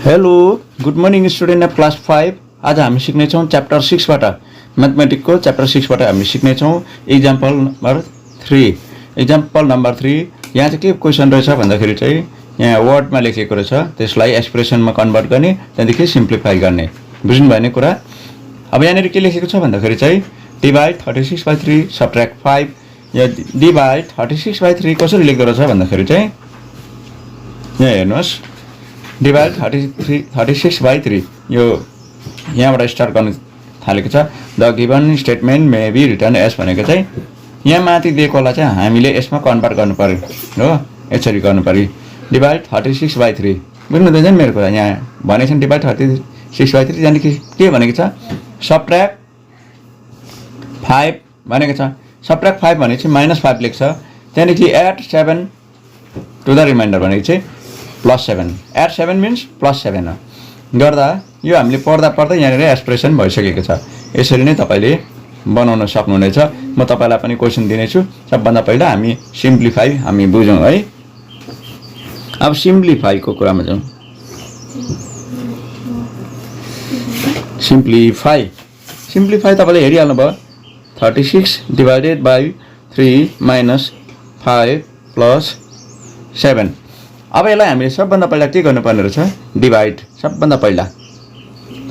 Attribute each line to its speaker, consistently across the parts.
Speaker 1: Hello good morning student of class 5। आज हामी सिक्नेछौँ chapter 6 बाट म्याथमेटिक्सको च्याप्टर 6 बाट हामी सिक्नेछौँ एक्जाम्पल नम्बर 3। एक्जाम्पल नम्बर 3 यहाँ चाहिँ के क्वेसन रहेछ भन्दाखेरि चाहिँ यहाँ वर्डमा लेखेको रहेछ, त्यसलाई एक्सप्रेसनमा कन्भर्ट गर्ने, त्यहाँदेखि सिम्प्लिफाई गर्ने। बुझ्नु भएन कुरा? अब यहाँनिर के लेखेको छ भन्दाखेरि चाहिँ डिभाइड 36/3 सब्ट्र्याक्ट 5। यहाँ डिभाइड 36/3 कसरी लेख्दो रहेछ भन्दाखेरि चाहिँ यहाँ हेर्नुहोस्, डिभाइड 36/3 यो यहाँबाट स्टार्ट गर्न थालेको छ। The given statement may be written as भनेको चाहिँ यहाँ माथि दिएकोलाई चाहिँ हामीले यसमा कन्भर्ट गर्नु पर्यो हो, यसरी गर्नु पर्यो। डिभाइड 36/3 बुझ्नु हुँदैन मेरो कुरा? यहाँ भनेको छ डिभाइड 36/3 त्यहाँदेखि के भनेको छ सब्ट्र्याक्ट 5 भनेको छ। सब्ट्र्याक्ट 5 भनेपछि -5 लेख्छ, त्यहाँदेखि एड 7 टु द रिमाइन्डर भनेको चाहिँ +7। एड 7 मिन्स +7 हो। गर्दा यो हामीले पढ्दा पढ्दै यहाँनिर एक्सप्रेसन भइसकेको छ। यसरी नै तपाईँले बनाउन सक्नुहुनेछ। म तपाईँलाई पनि क्वेसन दिनेछु। सबभन्दा पहिला हामी सिम्प्लिफाई हामी बुझौँ है। अब सिम्प्लिफाईको कुरामा जाउँ। सिम्प्लिफाई तपाईँले हेरिहाल्नु भयो। 36 डिभाइडेड बाई 3 -5 + 7। अब यसलाई हामीले सबभन्दा पहिला के गर्नुपर्ने रहेछ? डिभाइड सबभन्दा पहिला,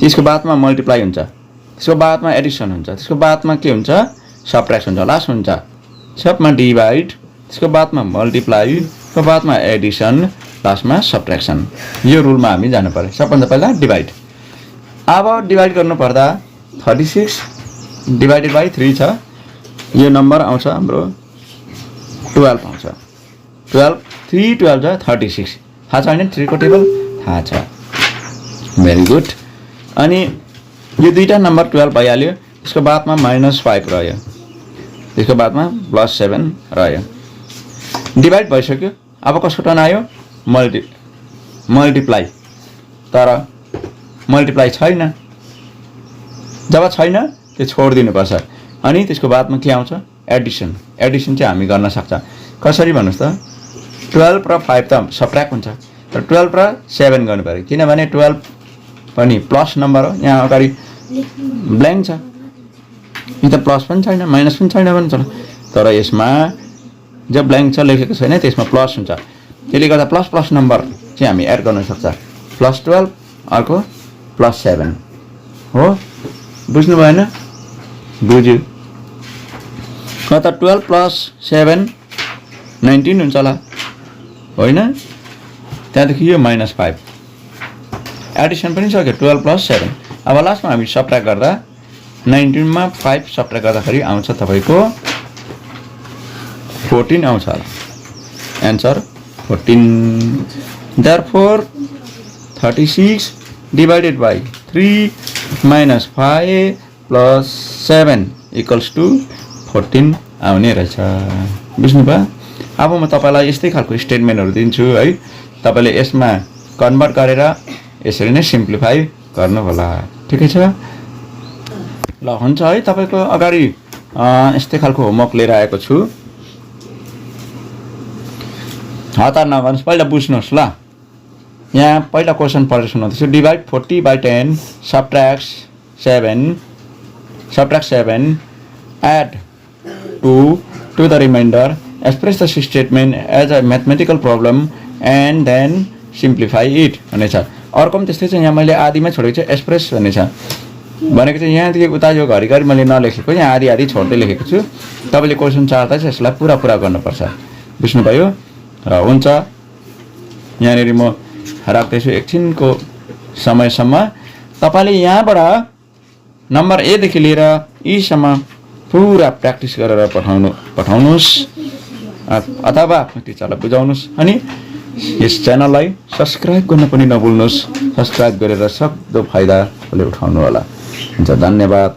Speaker 1: त्यसको बादमा मल्टिप्लाई हुन्छ, त्यसको बादमा एडिसन हुन्छ, त्यसको बादमा के हुन्छ सब्ट्र्याक्सन हुन्छ, लास्ट हुन्छ सबमा डिभाइड, त्यसको बादमा मल्टिप्लाई, त्यसको बादमा एडिसन, लास्टमा सब्ट्र्याक्सन। यो रुलमा हामी जानु पर्यो। सबभन्दा पहिला डिभाइड। अब डिभाइड गर्नुपर्दा 36 डिभाइडेड बाई 3 छ, यो नम्बर आउँछ हाम्रो 12 आउँछ। 12 3 12 छ 36। थाहा छ होइन 3 को टेबल? थाहा छ। Very good. अनि यो दुईटा नम्बर 12 भइहाल्यो, त्यसको बादमा -5 रह्यो, त्यसको बादमा +7 रह्यो। डिभाइड भइसक्यो। अब कसको टर्न आयो? मल्टिप्लाई। तर मल्टिप्लाई छैन। जब छैन त्यो छोडिदिनुपर्छ। अनि त्यसको बादमा के आउँछ? एडिसन। एडिसन चाहिँ हामी गर्न सक्छ। कसरी भन्नुहोस् त? 12 र 5 त सब्ट्र्याक्ट हुन्छ, तर 12 र 7 गर्नु पऱ्यो, किनभने 12 पनि प्लस नम्बर हो। यहाँ अगाडि ब्ल्याङ्क छ, यो त प्लस पनि छैन माइनस पनि छैन भन्छ, तर यसमा जब ब्ल्याङ्क छ लेखेको छैन त्यसमा प्लस हुन्छ। त्यसले गर्दा प्लस नम्बर चाहिँ हामी एड गर्न सक्छ। +12 अर्को +7 हो। बुझ्नु भएन? बुझ्यो। त 12 + 7 19 हुन्छ होला होइन? त्यहाँदेखि यो -5 एडिसन पनि सक्यो 12 + 7। अब लास्टमा हामी सब्ट्र्याक्ट गर्दा 19 मा 5 सब्ट्र्याक्ट गर्दाखेरि आउँछ तपाईँको 14 आउँछ होला। एन्सर 14। देयरफोर 36 डिभाइडेड बाई 3 -5 + 7 = 14 आउने रहेछ। बुझ्नुभयो? अब म तपाईँलाई यस्तै खालको स्टेटमेन्टहरू दिन्छु है, तपाईँले यसमा कन्भर्ट गरेर यसरी नै सिम्प्लिफाई गर्नु होला। ठिकै छ? ल हुन्छ है। तपाईँको अगाडि यस्तै खालको होमवर्क लिएर आएको छु। हतार नगर्नुहोस्, पहिला बुझ्नुहोस् ल। यहाँ पहिला क्वेसन पढेर सुनाउँदैछु। Divide 40/10 subtract 7 add 2 to the remainder, express the statement as a mathematical problem and then simplify it भनेछ। अर्को पनि त्यस्तै छ। यहाँ मैले आदिमै छोडेको छु, एक्सप्रेस भन्ने छ भनेको चाहिँ यहाँदेखि उता यो घरिघरि मैले नलेखेको, यहाँ आदि छोड्दै लेखेको छु। तपाईँले क्वेसन चार्दा चाहिँ यसलाई पुरा गर्नुपर्छ। बुझ्नुभयो? र हुन्छ, यहाँनिर म राख्दैछु एकछिनको समयसम्म। तपाईँले यहाँबाट नम्बर एदेखि लिएर ईसम्म पुरा प्र्याक्टिस गरेर पठाउनुहोस् अथवा आफ्नो टिचरलाई बुझाउनुहोस्। अनि यस च्यानललाई सब्सक्राइब गर्न पनि नभुल्नुहोस्। सब्सक्राइब गरेर सक्दो फाइदाले उठाउनु होला। हुन्छ, धन्यवाद।